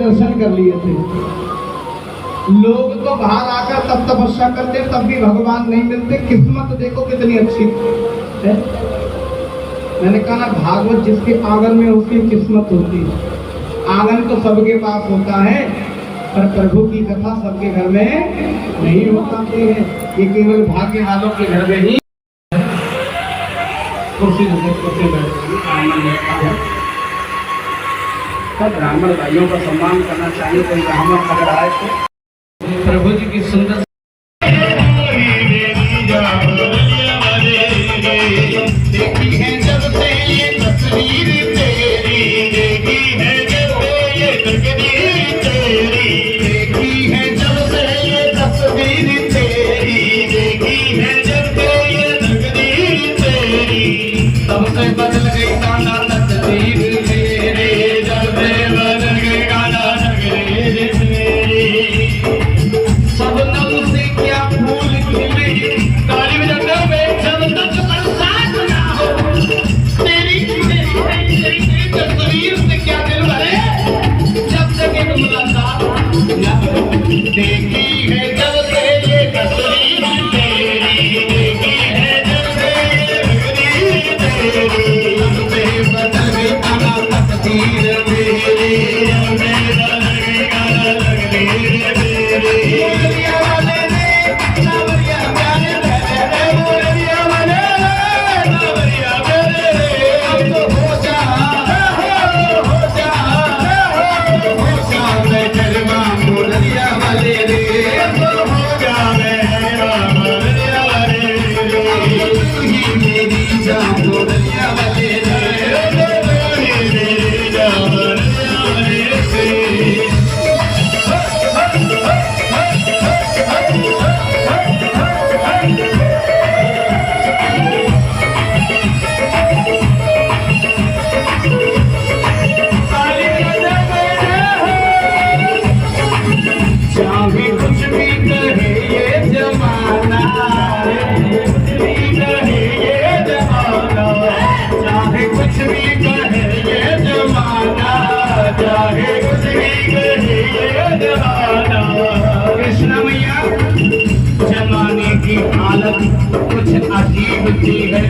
दर्शन कर लिए थे। लोग तो बाहर आकर तब तपस्या करते तब भी भगवान नहीं मिलते। किस्मत देखो कितनी अच्छी है। मैंने कहा ना, भागवत जिसके आंगन में उसकी किस्मत होती है। आंगन तो सबके पास होता है, पर प्रभु की कथा सबके घर में नहीं हो पाती है। ये केवल भाग्य वालों के घर में ही कुर्सी ब्राह्मण भाइयों का सम्मान करना चाहिए। कोई ब्राह्मण अगर आए तो प्रभु जी की सुंदर देखी है जब से ये तस्वीर तेरी, देखी है जब से ये तकदीर तेरी, देखी है जब से ये तस्वीर तेरी, देखी है जब से ये तकदीर तेरी, तब से बदल गई गाना तकदीर मेरे, जब से बदल गई गाना तकदीर मेरी। सब नम से क्या फूल खिले काली जगह में, जब तक बरसात ना हो तेरी तस्वीर से क्या दिल भरे, जब तक एक मुलाकात ना हो। देखी है जब से ये तस्वीर तेरी, देखी है जब से ये तस्वीर तेरी, तब से बदल गई गाना तकदीर मेरी, जब से बदल गई गाना तकदीर मेरी। जमाने की हालत कुछ अजीब सी है,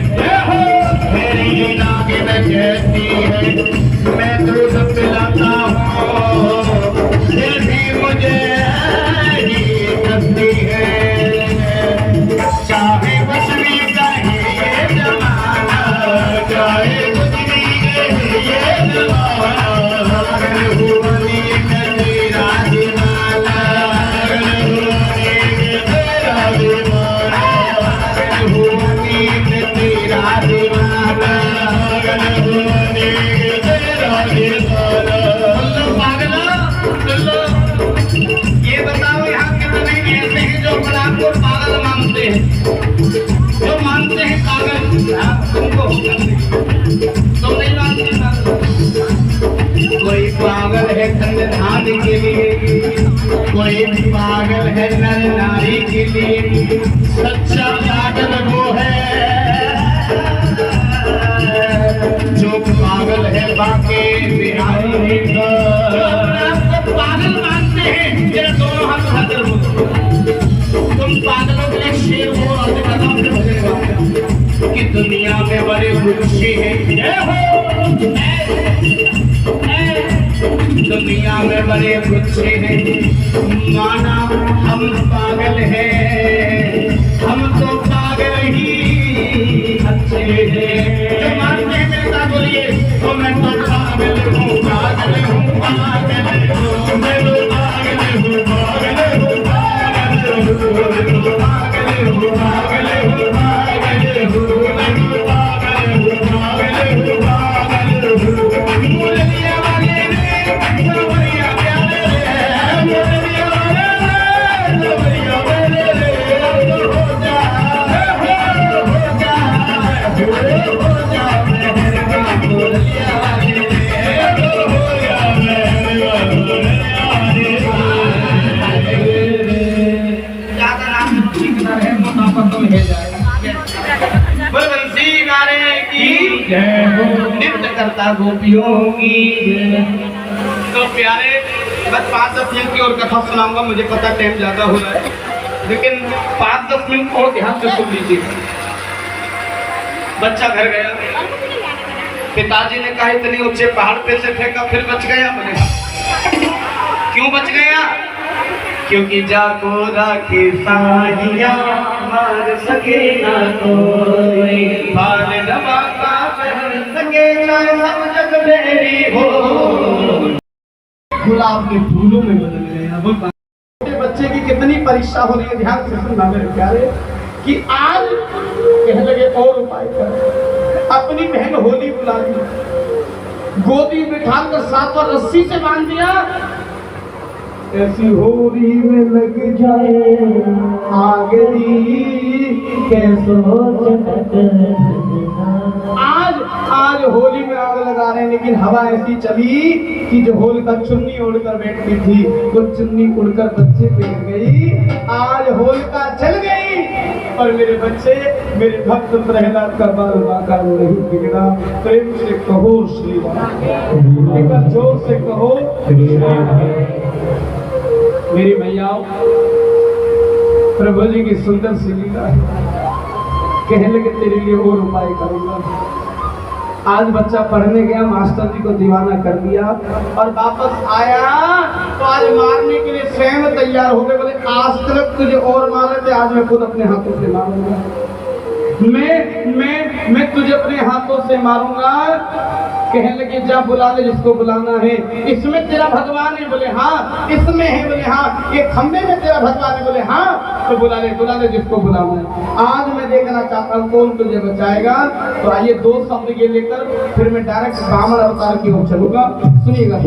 मेरी नागे में कहती है मैं दूध पिलाता हूँ, फिर भी मुझे ही करती है। चाहे कुछ भी कहे ये जमाना, चाहे कुछ भी कहे ये जमाना, जो मानते हैं पागल, तुमको तुम नहीं मानते पागल। कोई पागल है कन्यादान के लिए, कोई पागल है नर नारी के लिए, सच्चा पागल वो है जो पागल है बाकी बिहारी का। पागल मानते हैं, जरा दोनों हाथ उठाकर बोलो तुम पागलों के लिए शेर हो। और कि दुनिया में बड़े खुशी है, दुनिया में बड़े खुशी है, माना हम पागल हैं, हम तो पागल ही अच्छे हैं। जो मानते हैं मेरे साथ बोलिए, तो मैं तो पागल हूँ, पागल हूँ, पागल हूँ, मैं तो पागल हूँ, पागल हूँ, नृत्य करता गोपियों की। तो प्यारे बस 5-10 मिनट की और कथा सुनाऊंगा, मुझे पता टाइम ज्यादा हो रहा है, लेकिन 5-10 मिनट और ध्यान से सुन लीजिए। बच्चा घर गया, पिताजी ने कहा इतने ऊंचे पहाड़ पे से फेंका, फिर बच गया। बोले क्यों बच गया? क्योंकि जाको राखे साहिया मार सके ना कोई, बाल नवाता पहन सके चाहे सब जग मेरी हो। गुलाब के फूलों में बदल गए। अब बच्चे की कितनी परीक्षा हो रही है, ध्यान से सुनना मेरे प्यारे, कि आज कहने लगे और उपाय कर। अपनी बहन होली बुला ली, गोदी बिठा कर साथ और रस्सी से बांध दिया, ऐसी होली में लग जाए आगे आज होली में आग लगा रहे हैं, लेकिन हवा ऐसी चली कि जो होलिका चुन्नी उड़कर बैठती थी वो चुन्नी उड़कर बच्चे पे गिर गई। आज होलिका जल गई और मेरे बच्चे, मेरे भक्त प्रहलाद का बाल बाका नहीं बिगड़ा। प्रेम से कहो श्री राम, एक बार जोर से कहो श्री राम। मेरी मैयाओं, प्रभु जी की सुंदर सी लीला है, कहने लगे तेरे लिए और उपाय करूंगा। आज बच्चा पढ़ने गया, मास्टर जी को दीवाना कर दिया और वापस आया तो आज मारने के लिए स्वयं तैयार हो गए। बोले आज तक तुझे और मारे थे, आज मैं खुद अपने हाथों से मारूंगा, मैं तुझे अपने हाथों से मारूंगा। कहने लगे जा बुला ले जिसको बुलाना है। इसमें तेरा भगवान है? बोले हाँ। इसमें है? बोले हाँ। ये खंबे में तेरा भगवान है? बोले हाँ। तो बुला ले जिसको बुलाना है। आज मैं देखना चाहता हूँ कौन तुझे बचाएगा। तो आइए 2 शब्द ये लेकर फिर मैं डायरेक्ट बामन अवतार की ओर चलूंगा, सुनिएगा।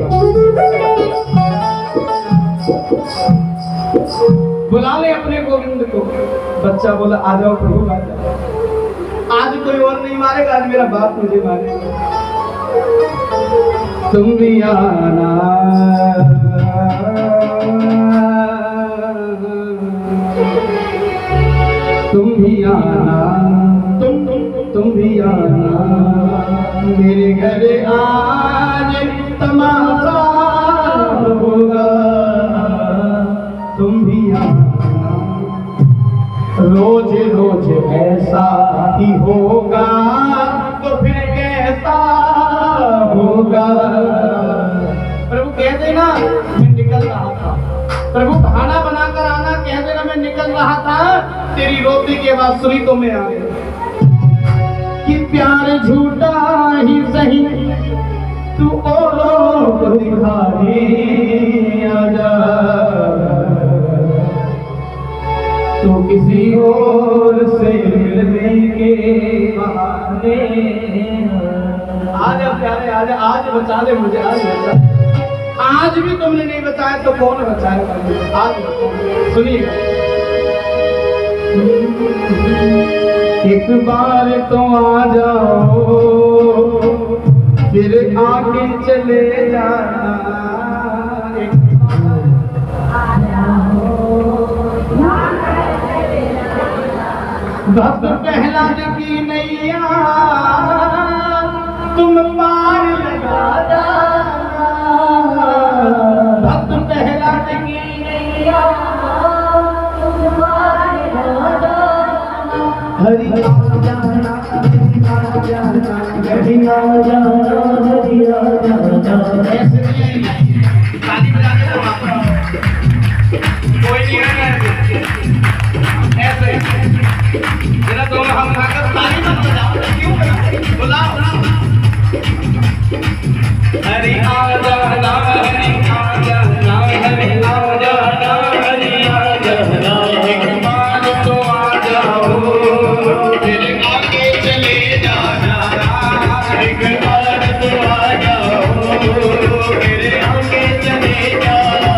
बुला ले अपने गोविंद को। बच्चा बोला आ जाओ प्रभु आ जाओ, आज कोई और नहीं मारेगा, आज मेरा बाप मुझे मारेगा। तुम भी आना, तुम भी आना, तुम भी आना मेरे घर आज तमाशा होगा। तुम भी आना, रोज रोज ऐसा ही होगा तो फिर कैसा होगा। प्रभु कह देना मैं निकल रहा था, प्रभु खाना बनाकर आना, कह देना मैं निकल रहा था, तेरी रोटी की आवाज सुनी तो मैं आ गया। कि प्यार झूठा ही सही तू औरों को दिखाने आजा, तो किसी और से मिलने के बहाने आजा प्यारे आजा, आज बचा ले मुझे, आज बचा। आज भी तुमने नहीं बचाया तो कौन बचाएगा मुझे? आज सुनिएगा, एक बार तो आ जाओ फिर आगे चले जाना। भक्त प्रहलाद की नैया तुम पार लगा जाना। भक्त प्रहलाद की नैया तुम पार लगा जाना। हरि आ जाना, हरि आ जाना, हरि आ जाना, हरि आ जाना। ऐसे नहीं ताली बजा के कोई नहीं है, ऐसे जरा दोनों हम खाकर ताली मत बजाओ, क्यों बुलाओ। हरि आ जाना, हरि आ जाना, हरि आ जाना, हरि आ जाना। एक बार तो आ जाओ फिर आगे चले जाना। एक बार तो आ जाओ फिर आगे चले जाना।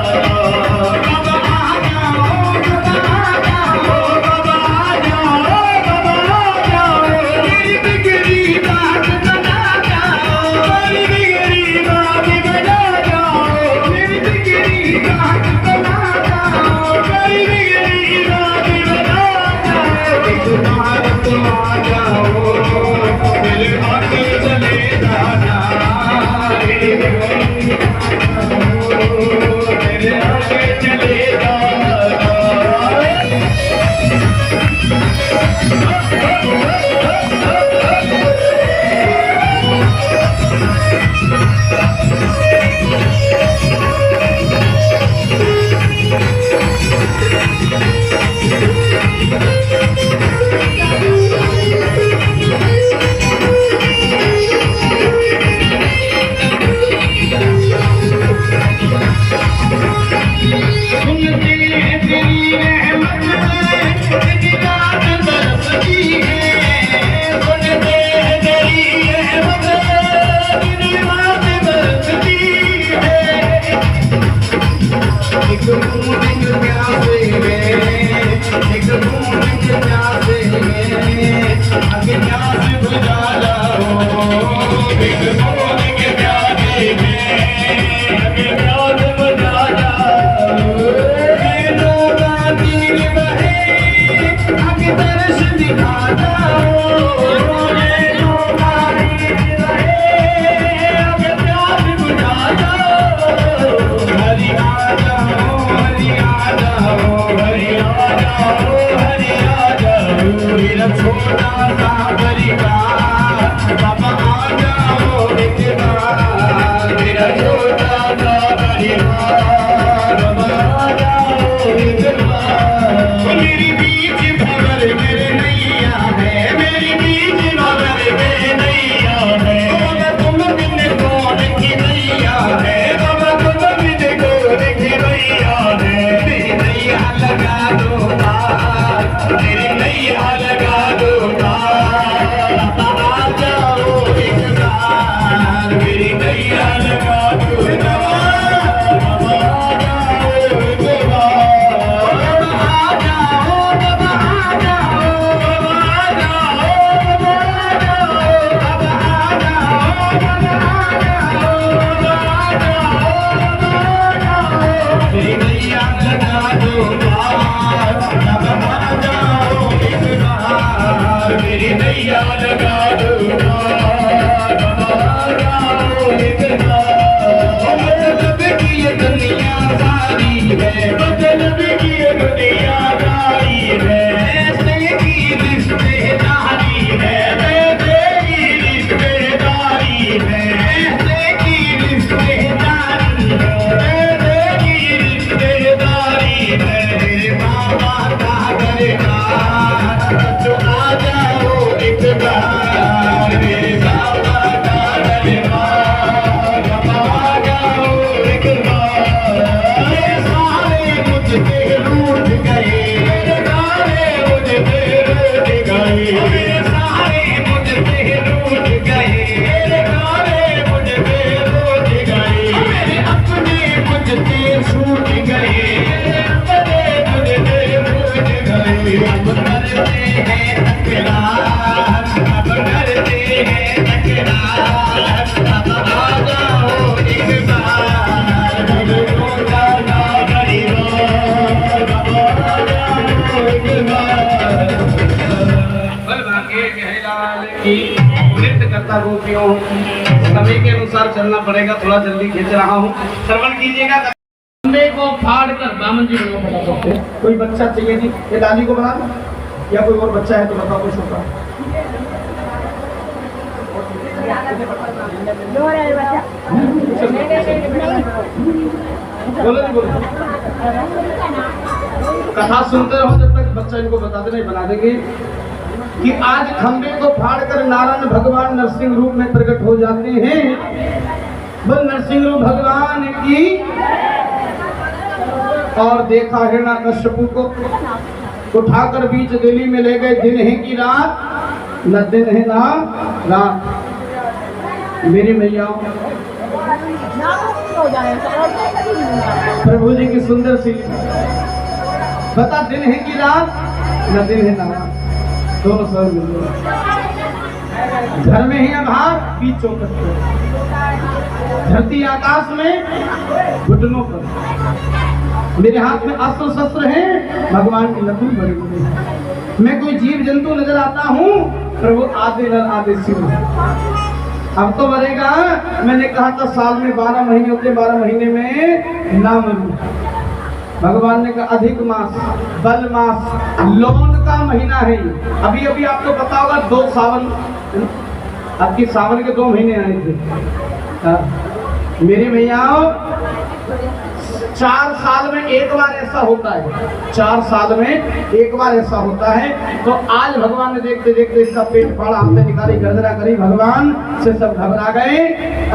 बोल के प्यारे में अगे प्यार बजा जाओ दिल बहे अगे दर्श दिखा जाओ छोटा सा परिवार बाबा आ जाओ एक बार मेरा छोटा सा परिवार बाबा आ जाओ एक बार मेरी बीच भंवर मेरे नैया है मेरी बीच भंवर मेरे नैया है बाबा तुम बिन कौन की नैया है बाबा तुम बिन कौन की नैया है मेरी नैया लगा दो पार मेरी नैया लगा दो आ जाओ एक बार मेरी नैया लगा दो मेरी नैया लगा दो मतलब की ये दुनिया सारी है मतलब की ये दुनिया सारी है ऐसे की रिश्तेदारी है ऐसे की रिश्तेदारी है ऐसे की रिश्तेदारी है ऐसे की रिश्तेदारी है मेरे बाबा का दरबार तो आ जाओ एक बार मेरे बाबा का दरबार आ जाओ एक बार ये सारे मुझसे रूठ गए ये सारे मुझसे रूठ गए ये सारे मुझसे रूठ गए ये सारे मुझसे रूठ गए मेरे अपने मुझसे छूट गए अपने मुझसे छूट गए अब करते हैं तकरार अब करते हैं तकरार अब आ जाओ एक बार मेरे छोटा सा परिवार अब आ जाओ एक बार बल भागे कहलाल की नृत्य करता गोपियों समय के अनुसार चलना पड़ेगा थोड़ा जल्दी खींच रहा हूँ श्रवण कीजिएगा खंबे को फाड़ कर दामन जी को बता सकते हैं कोई बच्चा चाहिए जी ये दादी को बता दो या कोई और बच्चा है तो बताओ कुछ होगा बोलो जी बोलो कथा सुनते रहो जब तक बच्चा इनको बता दे नहीं बना देंगे कि आज खंबे को फाड़ कर नारायण भगवान नरसिंह रूप में प्रकट हो जाते हैं बोल नरसिंह रूप भगवान की और देखा हिरण्यकश्यपु को उठाकर बीच दिल्ली में ले गए दिन है कि रात न दिन है ना रात मेरी मैया प्रभु जी की सुंदर सी बता दिन है कि रात न दिन है ना रात दोनों सर घर में ही आधार बीच चौकट धरती आकाश में घुटनों पर मेरे हाथ में अस्त्र शस्त्र है भगवान की लकड़ी बड़ी बड़ी मैं कोई जीव जंतु नजर आता हूँ प्रभु आधे नर आधे शिव अब तो मरेगा मैंने कहा था साल में 12 महीने होते 12 महीने में ना मरूं भगवान ने कहा अधिक मास बल मास लौन का महीना है अभी अभी आपको पता होगा 2 सावन आपकी सावन के 2 महीने आए थे मेरी भैया 4 साल में एक बार ऐसा होता है 4 साल में एक बार ऐसा होता है तो आज भगवान ने देखते देखते इसका पेट फाड़ा हमने निकाली गर्जना करी भगवान से सब घबरा गए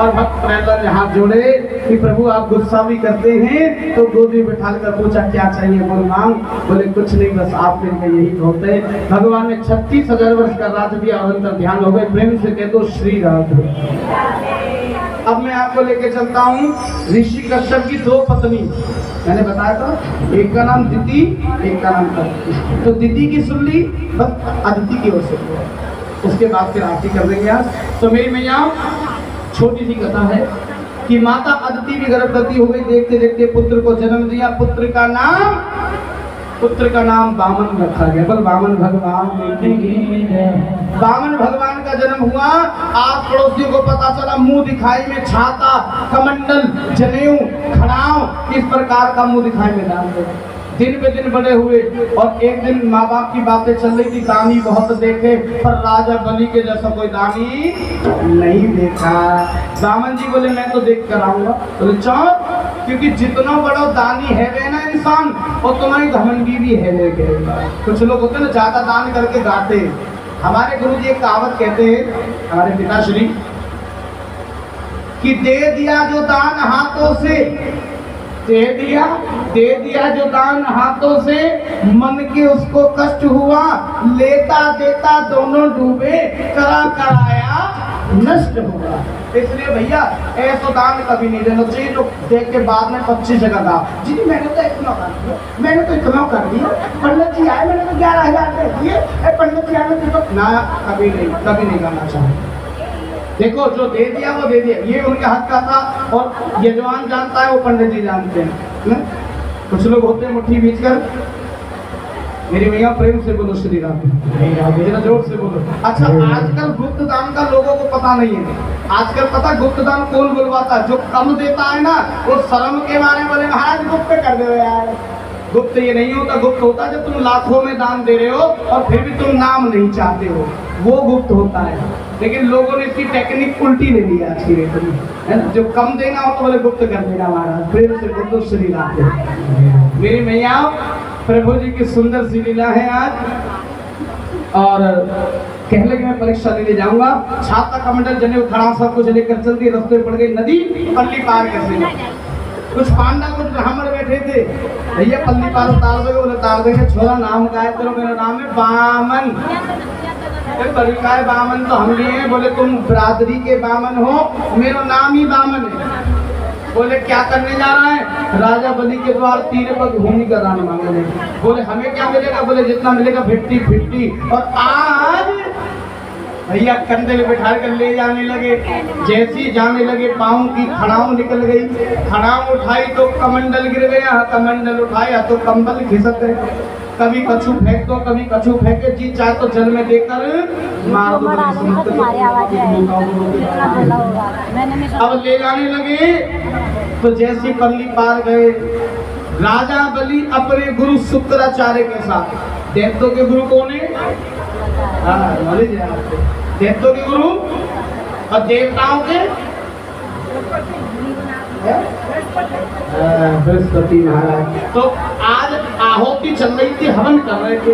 और भक्त प्रहलाद ने हाथ जोड़े कि प्रभु आप गुस्सा भी करते हैं तो गोदी बिठा कर पूछा क्या चाहिए बोल मांग बोले कुछ नहीं बस आप मेरे को यही होते भगवान ने 36,000 वर्ष का राज दिया और अंतर ध्यान हो गए प्रेम से कह दो श्री राधे। अब मैं आपको लेके चलता हूँ ऋषि कश्यप की 2 पत्नी मैंने बताया था एक का नाम दिति एक का नाम अदिति तो दिति की सुन ली बस अदिति की ओर से उसके बाद फिर आरती कर देंगे आज तो मेरी मैया छोटी सी कथा है कि माता अदिति भी गर्भवती हो गई, देखते देखते पुत्र को जन्म दिया। पुत्र का नाम वामन रखा गया। बल वामन भगवान का जन्म हुआ। आज पड़ोसियों को पता चला, मुंह दिखाई में छाता, कमंडल, जनेऊ, खड़ाव, इस प्रकार का मुंह दिखाई में डाल दे। दिन पे दिन बड़े हुए और एक दिन माँ बाप की बातें चल रही थी, दानी बहुत देखे पर राजा बलि के जैसा कोई दानी नहीं देखा। वामन जी बोले मैं तो देख कर आऊंगा। बोले चौं, क्योंकि जितना बड़ा दानी है वे ना इंसान और तुम्हारी घमंडी भी है वे। कुछ लोग होते ना ज्यादा दान करके गाते। हमारे गुरु जी एक कहावत कहते हैं, हमारे पिताश्री, कि दे दिया जो दान हाथों से, दे दिया जो दान हाथों से, मन के उसको कष्ट हुआ, लेता देता दोनों डूबे, करा कराया नष्ट होगा। इसलिए भैया ऐसा दान कभी नहीं देना चाहिए जो देख के बाद में 25 जगह का जी मैंने तो इतना कर दिया, मैंने तो इतना कर दिया, पंडित जी आए मैंने तो 11,000 दे दिए, पंडित जी आए तो ना, कभी नहीं करना चाहिए। देखो जो दे दिया वो दे दिया, ये उनके हक का था और यजमान जानता है, वो पंडित जी जानते हैं। कुछ लोग होते हैं मुट्ठी बीच कर, मेरी भैया प्रेम से बोलो श्री राम, जरा जोर से बोलो। अच्छा आजकल गुप्त दान का लोगों को पता नहीं है। आजकल पता गुप्त दान कौन बुलवाता है? जो कम देता है ना, वो शर्म के मारे बोले महाराज गुप्त कर दो यार। गुप्त ये नहीं होता, गुप्त होता है जब तुम लाखों में दान दे रहे हो और फिर भी तुम नाम नहीं चाहते हो, वो गुप्त होता है। लेकिन लोगों ने इसकी टेक्निक उल्टी ले ली आज की डेट में, है ना? जो कम देना हो तो बोले गुप्त कर देना महाराज। प्रेम से बोलो श्री राम। मेरी मैया प्रभु जी की सुंदर सी लीला है आज। और कहले कि मैं परीक्षा देने जाऊंगा, छाता कमंडल जनेऊ खड़ा सब कुछ लेकर चलती, रास्ते पड़ गई नदी, पल्ली पार कैसे? कुछ पांडा कुछ ब्राह्मण बैठे थे, भैया पल्ली पार उतार दोगे? बोले उतार देंगे। छोरा नाम का है तेरा? मेरा नाम है बामन। तरीका है बामन तो हम लिए हैं। बोले तुम बरादरी के बामन हो? मेरा नाम ही बामन है। बोले क्या करने जा रहा है? राजा बलि के द्वार तीर पर भूमि का दान मांगने। बोले हमें क्या मिलेगा? बोले जितना मिलेगा 50-50। और आज भैया कंधे में बैठा कर ले जाने लगे। जैसी जाने लगे पाँव की खड़ाऊ निकल गई, खड़ाऊ उठाई तो कमंडल गिर गया, कमंडल उठाया तो कंबल खिसक गए। कभी कछू फेंक दो, कभी कछू फेंके, जी चाहे तो जल में देकर मार दो। अब ले जाने लगे तो जैसी पल्ली पार गए, राजा बलि अपने गुरु शुक्राचार्य के साथ, दैत्यों के गुरु कौन है? दैत्यों के गुरु और देवताओं के बृहस्पति महाराज। तो आज आहुति चल रही थी, हवन कर रहे थे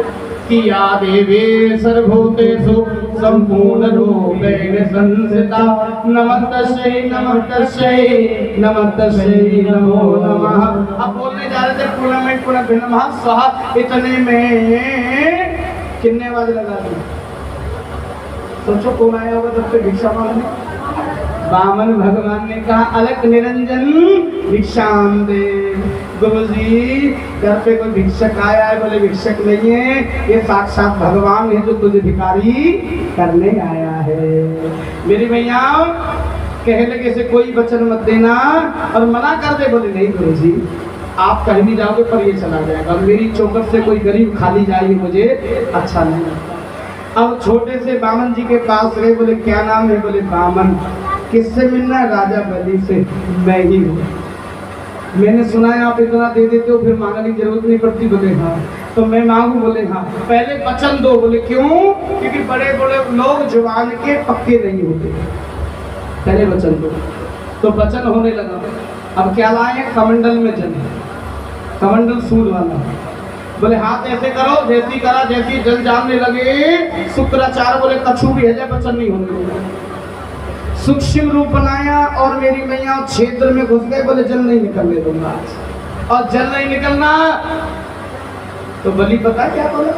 कि या देवे सर्वभूतेषु संपूर्ण रूपेण संस्थिता नमस्तस्यै नमस्तस्यै नमस्तस्यै नमो नमः। अब बोलने जा रहे थे टूर्नामेंट नमः स्वाहा, इतने में कितने आवाज लगा दी? सोचो कौन आया होगा तब से भिक्षा मांगने? वामन भगवान ने कहा अलग निरंजन भिक्षाम दे। गुरुजी घर पे कोई भिक्षक आया है? बोले भिक्षक नहीं है, ये साक्षात भगवान है जो तुझे भिखारी करने आया है। मेरी भैया कह लगे से कोई वचन मत देना और मना कर दे। बोले नहीं गुरुजी आप कहीं भी जाओगे पर ये चला जाएगा, और मेरी चौखट से कोई गरीब खाली जाएगी मुझे अच्छा नहीं। अब छोटे से बामन जी के पास गए। बोले क्या नाम है? बोले बामन। किससे मिलना है? राजा बलि से। मैं ही हूँ। मैंने सुना है आप इतना दे देते हो फिर मांगने की जरूरत नहीं पड़ती। बोले हाँ। तो मैं मांगू? बोले हाँ। पहले वचन दो। बोले क्यों? क्योंकि बड़े बड़े लोग जवान के पक्के नहीं होते, पहले वचन दो। तो वचन होने लगा। अब क्या लाए? कमंडल में जल, कमंडल सूद वाला। बोले हाथ ऐसे करो, जैसी करा जैसी जल जानने लगे। शुक्राचार्य बोले कछु भी है जाए वचन नहीं होने। सूक्ष्म रूप बनाया और मेरी मैया क्षेत्र में घुस गए। बोले जल नहीं निकलने दूंगा आज, और जल नहीं निकलना। तो बलि पता क्या बोले?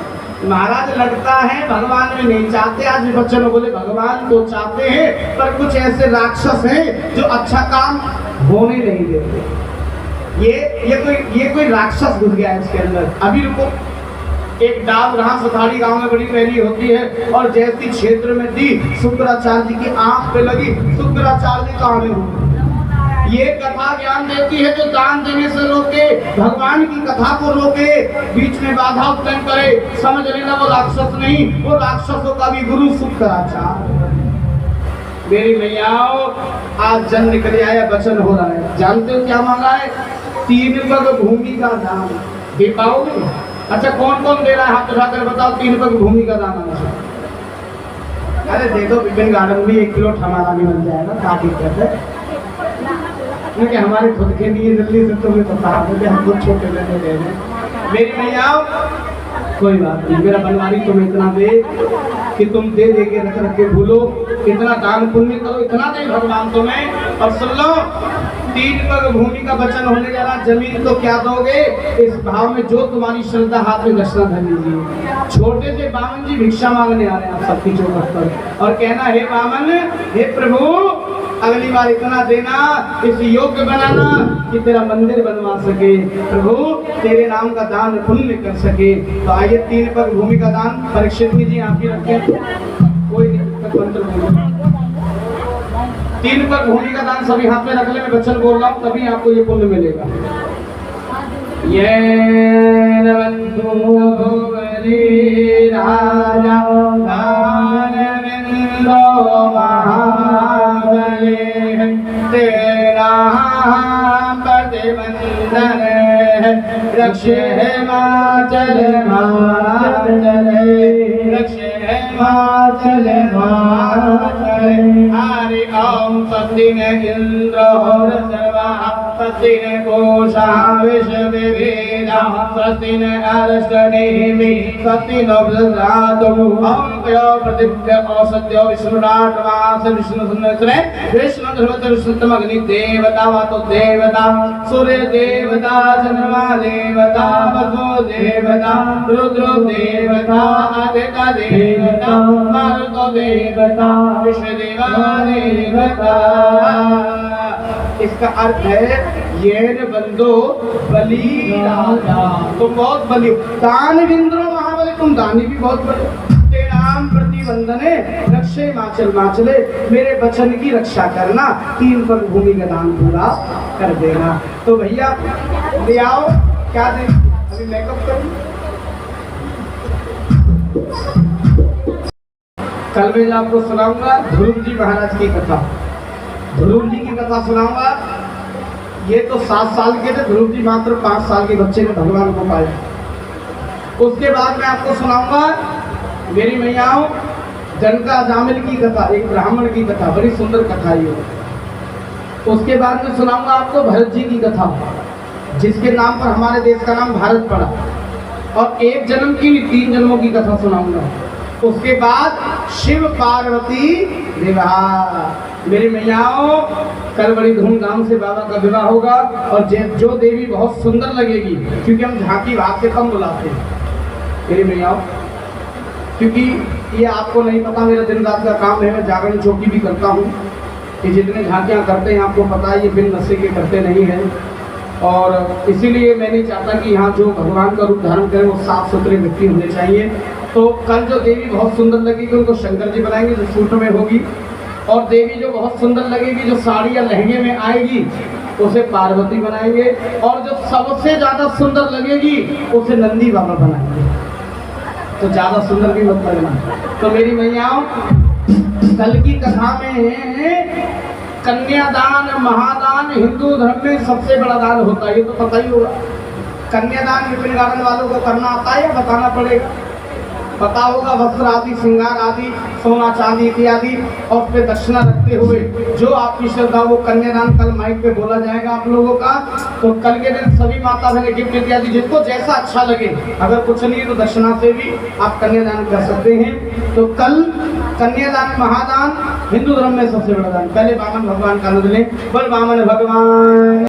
महाराज लगता है भगवान में नहीं चाहते आज भी बच्चों। बोले भगवान तो चाहते हैं पर कुछ ऐसे राक्षस हैं जो अच्छा काम होने नहीं देते। ये कोई राक्षस घुस गया है इसके अंदर। अभी रुको, एक डाक रहा सथाड़ी गांव में बड़ी रैली होती है और जैसी क्षेत्र में दी शुक्राचार्य जी की आंख पे लगी, शुक्राचार्य जी कहां हुए। ये कथा ज्ञान देती है जो दान देने से रोके, भगवान की कथा को रोके, बीच में बाधा उत्पन्न करे, समझ लेना वो राक्षस नहीं, वो राक्षसों का भी गुरु शुक्राचार्य। मेरी मैयाओं, आज जन निकल आया, वचन हो रहा है। जानते हो क्या मांगा है? 3 पग भूमि का दान दे पाओगे? अच्छा, कौन कौन दे रहा है? हाथ उठाकर बताओ। 3 पग भूमि का दान। अरे दे दो, विपिन गार्डन में 1 किलो हमारा भी बन जाएगा, क्या दिक्कत है? क्योंकि हमारे खुद के लिए जल्दी से तुम्हें बता दो कि हम खुद छोटे लेने दे रहे। मेरी मैयाओं, कोई बात नहीं, मेरा बनवारी तुम्हें इतना दे कि तुम दे दे के रख रख के भूलो, इतना दान पुण्य करो, इतना दे भगवान तुम्हें। और सुन लो, 3 पग भूमि का वचन होने जा रहा। जमीन तो क्या दोगे, इस भाव में जो तुम्हारी श्रद्धा, हाथ में दक्षिणा धर लीजिए। छोटे से बामन जी भिक्षा मांगने आ रहे हैं आप सबकी चौखट पर, और कहना, हे बामन, हे प्रभु, अगली बार इतना देना, इस योग्य बनाना कि तेरा मंदिर बनवा सके, प्रभु तेरे नाम का दान पुण्य कर सके। तो आइए 3 पग भूमि का दान परीक्षित कीजिए, आप ही रखें, कोई नहीं, मंत्र बोलो। 3 पग भूमि का दान सभी हाथ में रख ले, मैं वचन बोल रहा हूँ, तभी आपको ये पुण्य मिलेगा। ये बंधु राजा महाबले, तेरा प्रतिबंधन रक्षे माचल रक्षे माचल हरि ओम। पतिन इंद्र पतिन कोशा विश्व वेदा पतिन अरष्टनेमि पतिन ब्रह्मादम ओम यो प्रतिभ्य औषध्यो विष्णुराट वास विष्णु सुंदर विष्णु ध्रुव विष्णुतम अग्नि देवता वातो देवता सूर्य देवता चंद्रमा देवता वसु देवता रुद्र देवता आदित्य देवता मारुतो देवता विश्वदेवा देवता। इसका अर्थ है ये बंदो बलि राजा, तुम बहुत बलि, दान विंद्रो महाबली, तुम दानी भी बहुत बड़े। तेनाम प्रतिबंधने रक्षे माचल माचले, मेरे वचन की रक्षा करना, 3 पग भूमि का दान पूरा कर देना। तो भैया ले आओ, क्या दे, अभी मेकअप करूं। कल मैं आपको सुनाऊंगा ध्रुव जी महाराज की कथा, ध्रुव जी की कथा सुनाऊंगा। ये तो 7 साल के थे, ध्रुव जी मात्र 5 साल के बच्चे ने भगवान को पाया। उसके बाद मैं आपको सुनाऊंगा मेरी मैयाओं जनका जामिल की कथा, एक ब्राह्मण की कथा, बड़ी सुंदर कथा ये। उसके बाद में सुनाऊंगा आपको भरत जी की कथा, जिसके नाम पर हमारे देश का नाम भारत पड़ा, और 1 जन्म की 3 जन्मों की कथा सुनाऊंगा। उसके बाद शिव पार्वती विवाह। मेरी मैयाओं, कल बड़ी धूमधाम से बाबा का विवाह होगा, और जो देवी बहुत सुंदर लगेगी, क्योंकि हम झांकी भाग से कम बुलाते हैं मेरी मैयाओं, क्योंकि ये आपको नहीं पता, मेरा दिन रात का काम है, मैं जागरण चौकी भी करता हूँ, कि जितने झांकियाँ करते हैं आपको पता है ये बिन नशे के करते नहीं हैं, और इसीलिए मैं नहीं चाहता कि यहाँ जो भगवान का रूप धारण करें वो साफ सुथरे व्यक्ति होने चाहिए। तो कल जो देवी बहुत सुंदर लगेगी उनको शंकर जी बनाएंगे, जो सूट में होगी, और देवी जो बहुत सुंदर लगेगी, जो साड़ी या लहंगे में आएगी, उसे पार्वती बनाएंगे, और जो सबसे ज़्यादा सुंदर लगेगी उसे नंदी बाबा बनाएंगे। तो ज़्यादा सुंदर भी मत लगना। तो मेरी मैयाओं, कल की कथा में कन्यादान महादान हिंदू धर्म में सबसे बड़ा दान होता है, ये तो पता ही होगा। कन्यादान विपिन गार्डन वालों को करना आता है या बताना पड़ेगा? पता होगा। वस्त्र आदि, श्रृंगार आदि, सोना चांदी इत्यादि, और फिर दक्षिणा रखते हुए जो आपकी श्रद्धा, वो कन्यादान कल माइक पे बोला जाएगा आप लोगों का। तो कल के दिन सभी माता बहने गिफ्ट इत्यादि, जिसको जैसा अच्छा लगे, अगर कुछ नहीं तो दक्षिणा से भी आप कन्यादान कर सकते हैं। तो कल कन्यादान महादान हिंदू धर्म में सबसे बड़ा दान। पहले वामन भगवान का आनंद लें, बल वामन भगवान।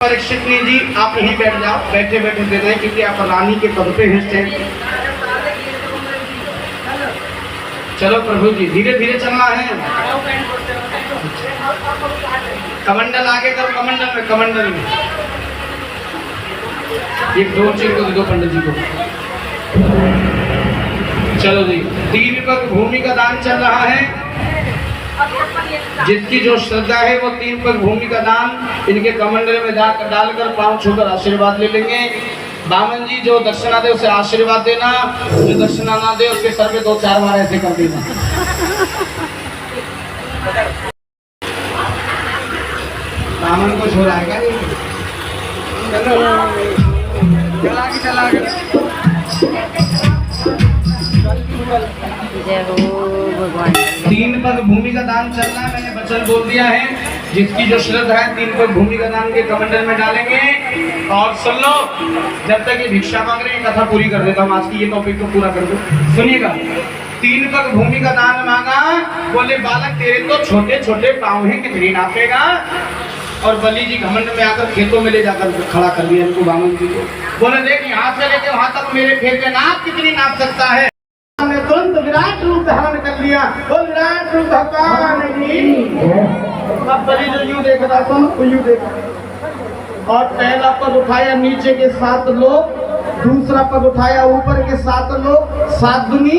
परीक्षित जी आप यहीं बैठ जाओ, बैठे बैठे दे दें, क्योंकि आप रानी के पद पे हैं। चलो प्रभु जी, धीरे धीरे चलना है। कमंडल आगे करो, कमंडल में, कमंडल में। ये 2 चीज को दे दो पंडित जी को। चलो जी, 3 पग भूमि का दान चल रहा है। जिसकी जो श्रद्धा है वो 3 पग भूमि का दान इनके कमंडल में डालकर पांव छूकर आशीर्वाद ले लेंगे। बामन जी जो दक्षिणा दे उसे आशीर्वाद देना, जो दक्षिणा ना दे उसके सर पे 2-4 बार ऐसे कर देना। बामन को छोड़ाएगा ये। चला गया। जय हो भगवान। 3 पग भूमि का दान चल रहा है, मैंने वचन बोल दिया है। जिसकी जो श्रद्धा है 3 पग भूमि का दान के कमंडल में डालेंगे। और सुन लो, जब तक ये भिक्षा मांग रहे हैं कथा पूरी कर देता हूँ। आज की ये टॉपिक को पूरा कर दो। सुनिएगा, 3 पग भूमि का दान मांगा। बोले बालक तेरे तो छोटे छोटे पाँव हैं, कितनी नापेगा। और बलि जी घमंड में आकर खेतों में ले जाकर खड़ा कर दिया इनको, बामन जी को। बोले देख यहाँ से लेके वहां तक मेरे खेत में नाप कितनी नाप सकता है। ने तुरंत विराट रूप धारण कर लिया। वो विराट रूप भगवान की। अब बलि जो यूं देख रहा था वो यूं देख, और पहला पग उठाया नीचे के 7 लोग, दूसरा पग उठाया ऊपर के 7 लोग, 7 दूनी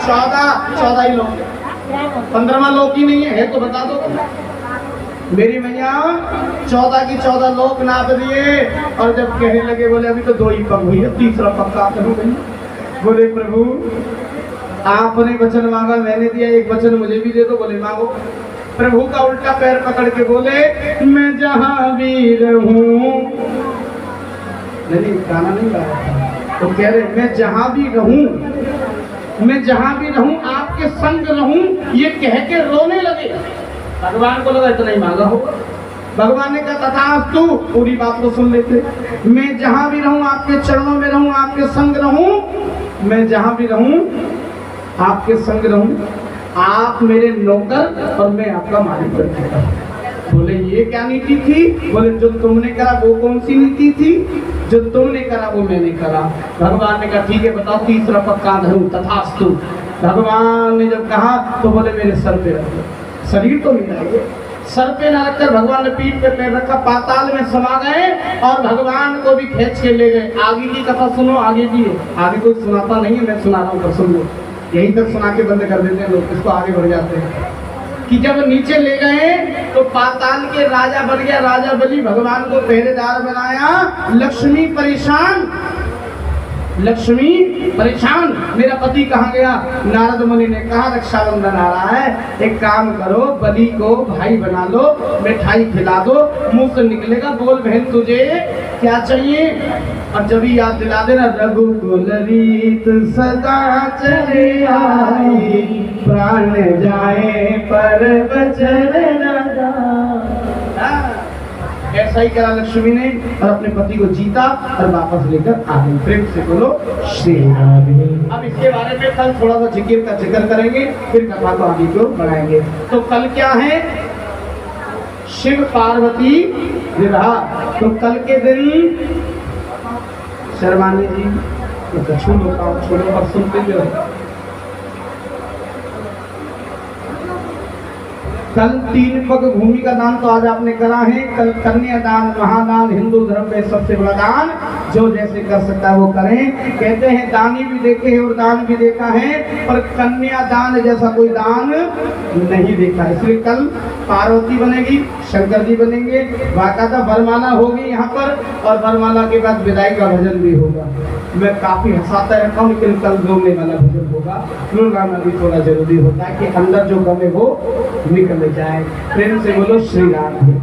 14 ही लोग। 15वां लोग ही नहीं है तो बता दो मेरी मैया। 14 की 14 लोग नाप दिए। और जब कहने लगे बोले अभी तो 2 ही पग हुई है, तीसरा पग का करूं भाई। बोले प्रभु आपने वचन मांगा, मैंने दिया, एक वचन मुझे भी दे दो। बोले मांगो। प्रभु का उल्टा पैर पकड़ के बोले मैं जहां भी रहूं, नहीं गाना नहीं गा रहा तो कह रहे मैं जहां भी रहूं, मैं जहां भी रहूं आपके संग रहूं। ये कह के रोने लगे। भगवान को लगा इतना ही मांगा होगा। भगवान ने कहा तथास्तु, पूरी बात को सुन लेते। मैं जहां भी रहूं आपके चरणों में रहूं, आपके संग रहूं। मैं जहां भी रहूं आपके संग रहूं, आप मेरे नौकर और मैं आपका मालिक बन चुका। बोले ये क्या नीति थी। बोले जो तुमने करा वो कौन सी नीति थी, जो तुमने करा वो मैंने करा। भगवान ने कहा ठीक है बताओ तीसरा पग कहाँ धरूं। तथास्तु। भगवान ने जब कहा तो बोले मेरे सर पे रखो। शरीर तो मेरा है, सर पे न रखकर भगवान ने पीठ पे पैर रखा, पाताल में समा गए और भगवान को भी खींच के ले गए। आगे की कथा सुनो, आगे की है। आगे कोई सुनाता नहीं है, मैं सुना रहा हूँ, पर सुन लो। यहीं तक सुना के बंद कर देते हैं लोग, इसको आगे बढ़ जाते हैं। कि जब नीचे ले गए तो पाताल के राजा बन गया राजा बलि। भगवान को पहरेदार बनाया। लक्ष्मी परेशान, लक्ष्मी परेशान, मेरा पति कहाँ गया। नारद मुनि ने कहा रक्षाबंधन आ रहा है, एक काम करो बलि को भाई बना लो, मिठाई खिला दो, मुंह से निकलेगा बोल बहन तुझे क्या चाहिए। और जब ही याद दिला देना रघुकुल रीत सदा चले आई, प्राण जाए पर वचन न जाए। ऐसा ही करा लक्ष्मी ने और अपने पति को जीता और वापस लेकर आ गई। प्रेम से बोलो श्री राधे। अब इसके बारे में कल थोड़ा सा जिक्र करेंगे, फिर कथा को आगे की ओर बढ़ाएंगे। तो कल क्या है, शिव पार्वती विवाह। तो कल के दिन शर्मानी जी तो छोड़ो और सुनते भी रहो। कल 3 पग भूमि का दान तो आज आपने करा है। कल कन्यादान महादान हिंदू धर्म में सबसे बड़ा दान, जो जैसे कर सकता है वो करें। कहते हैं दानी भी देखे हैं और दान भी देखा है, पर कन्यादान जैसा कोई दान नहीं देखा। इसलिए कल पार्वती बनेगी, शंकर जी बनेंगे, बाकायदा वरमाला होगी यहाँ पर, और वरमाला के बाद विदाई का भजन भी होगा। मैं काफी हंसाता रहता हूँ, लेकिन कल रोने वाला भजन होगा। रुलाना भी थोड़ा जरूरी होता है कि अंदर जो गम है वो निकल जाए। प्रेम से बोलो श्री राधे।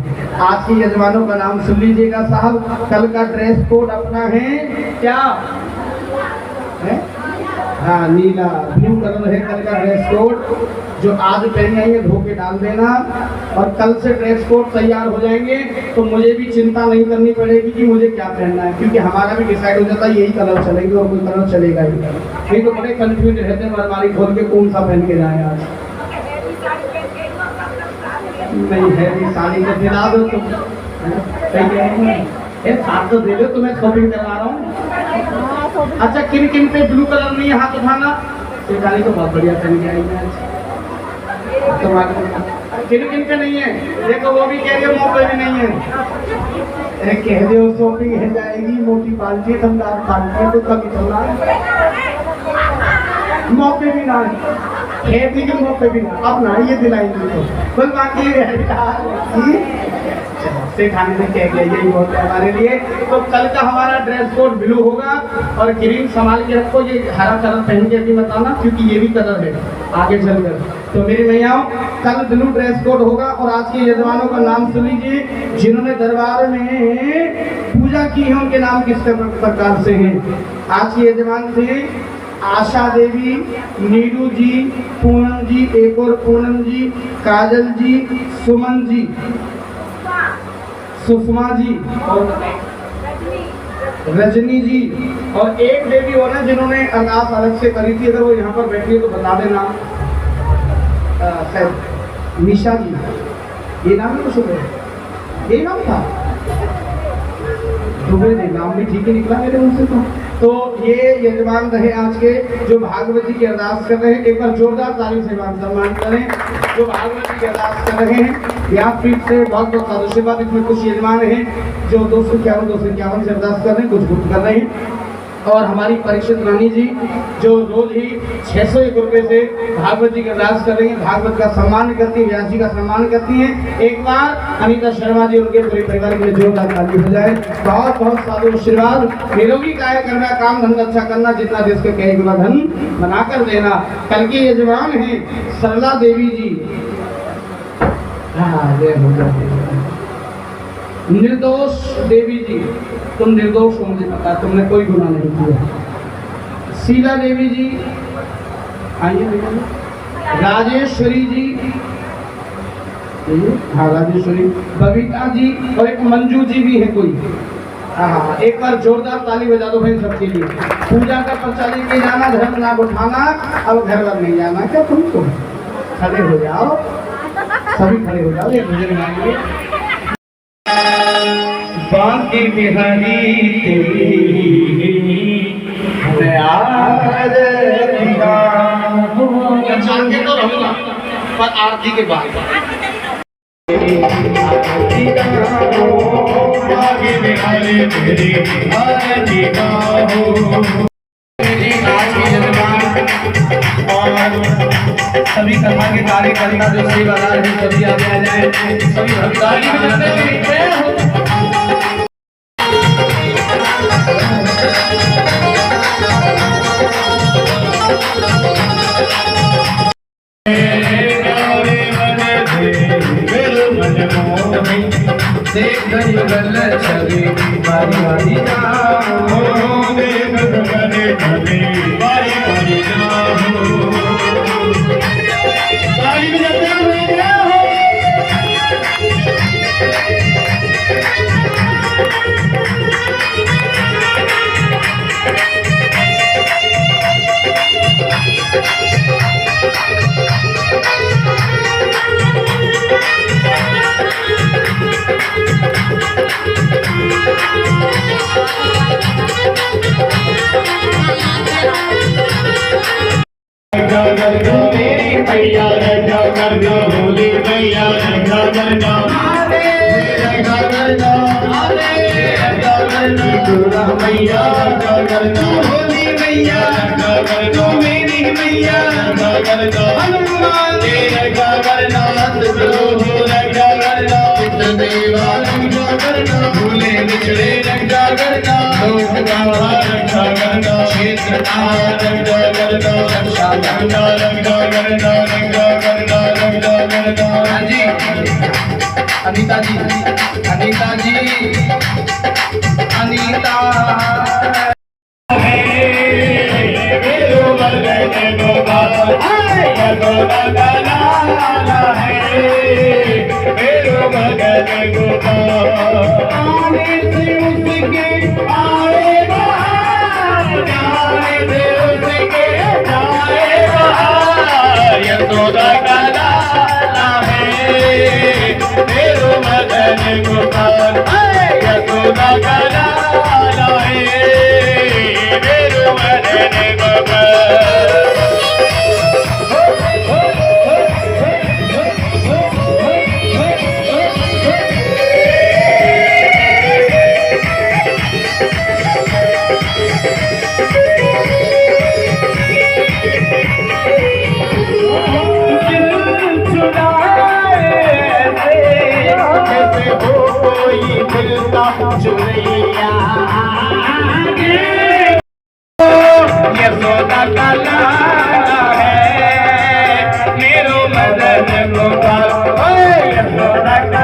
आज की यजमानों का नाम सुन लीजिएगा साहब। कल का ड्रेस कोड अपना है क्या है? हाँ नीला ब्लू कलर है कल का ड्रेस कोड। जो आज पहने आएंगे धो के डाल देना, और कल से ड्रेस कोड तैयार हो जाएंगे तो मुझे भी चिंता नहीं करनी पड़ेगी कि मुझे क्या पहनना है, क्योंकि हमारा भी डिसाइड हो जाता है यही कलर चलेगी और कोई कलर चलेगा ही नहीं। तो बड़े कंफ्यूज रहते हैं अलमारी खोल के कौन सा पहन के जाए। आज नहीं है भी साड़ी तो दिला दो तुम, साथ तो दे दो, तुम्हें शॉपिंग करवा रहा हूँ। अच्छा किन किन पे ब्लू कलर नहीं हाथ उठाना। ये गाड़ी तो बहुत बढ़िया पहन के आई है आज। किन किन पे नहीं है? देखो वो भी कह रही है मुंह पे भी नहीं है। अरे कह दो शॉपिंग है जाएगी, मोटी पालती है, दमदार पालती है, तो कभी चलना है मौके भी ना है, खेती के मौके भी ना, अब ना ये दिलाएंगे तो बस बाकी से खाने में कह गया यही बहुत है हमारे लिए। तो कल का हमारा ड्रेस कोड ब्लू होगा और ग्रीन संभाल के रखो, ये हरा कलर पहन के भी बताना क्योंकि ये भी कलर है आगे चलकर। तो मेरी मैयाओं कल ब्लू ड्रेस कोड होगा। और आज के यजमानों का नाम सुन लीजिए जिन्होंने दरबार में पूजा की है, उनके नाम किस प्रकार से हैं। आज के यजमान थे आशा देवी, नीरू जी, पूनम जी, एक और पूनम जी, काजल जी, सुमन जी, सुषमा जी और रजनी जी। और एक देवी और है जिन्होंने अरदास अलग से करी थी, अगर वो यहाँ पर बैठी है तो बता देना। निशा जी, ये नाम है कुछ यही नाम था, नाम भी ठीक ही निकला मेरे मुंह से। तो ये यजमान रहे आज के जो भागवत जी की अरदास कर रहे हैं। एक बार जोरदार ताली से सम्मान करें जो भागवत जी की अरदास कर रहे हैं। यहाँ पीठ से बहुत बहुत आशीर्वाद। इसमें कुछ यजमान हैं जो 251 से अरदास कर रहे हैं, कुछ गुप्त कर रहे हैं। और हमारी परीक्षित रानी जी जो रोज ही 601 रुपये से भागवत जी की अरदास कर रही हैं, भागवत का सम्मान करती है, व्यास जी का सम्मान करती हैं। एक बार अनीता शर्मा जी उनके पूरे परिवार के लिए जोरदार ताली हो जाए। बहुत बहुत साधु आशीर्वाद। निरोगी काय करना, काम धंधा अच्छा करना, जितना देश के कई गुना धन बना कर देना। कल की यजमान है सरला देवी जी। निर्दोष देवी जी, तुम निर्दोष हो, मुझे पता, तुमने कोई गुनाह नहीं किया। शीला देवी जी आइए। राजेश्वरी जी, हाँ राजेश्वरी, बबीता जी और एक मंजू जी भी है कोई। हाँ, एक बार जोरदार ताली बजा दो भाई सबके लिए। पूजा का पर्चा लेके जाना, धर्म ना उठाना, अब घर पर नहीं जाना। क्या तुमको खड़े हो जाओ, सभी खड़े हो जाओ, एक भजन गाएंगे। बाकी बिहारी तेरी जान के तो रहूंगा पर आरती के बाद बाकी बिहारी तेरी आरती गाओ। आज के यजमान और सभी कथा के कार्यकर्ता जो सेवादार हैं सभी आगे आ जाए। सभी भक्तारी में जैसे छवि बारी बारी जाओ, देख गगने ढले बारी बारी जाओ। ताली बजाते हुए जाओ। मेरी मैया रक्षा करना, भोली मैया रक्षा करना, रक्षा करना, रक्षा करना, दुर्गा मैया रक्षा करना, भोली मैया रक्षा करना, मेरी मैया रक्षा करना, हनुमान जी रक्षा करना, सतगुरु रक्षा करना, देवा रक्षा करना, भूले बिछड़े रक्षा करना, लोक का रक्षा करना, क्षेत्र का रक्षा करना, रक्षा करना, रक्षा करना, रक्षा करना, रक्षा करना। हाँ जी, अनीता जी, अनीता जी, अनीता का चुरैया यशोदा का लाला है मेरो मदन गोपाल, यशोदा का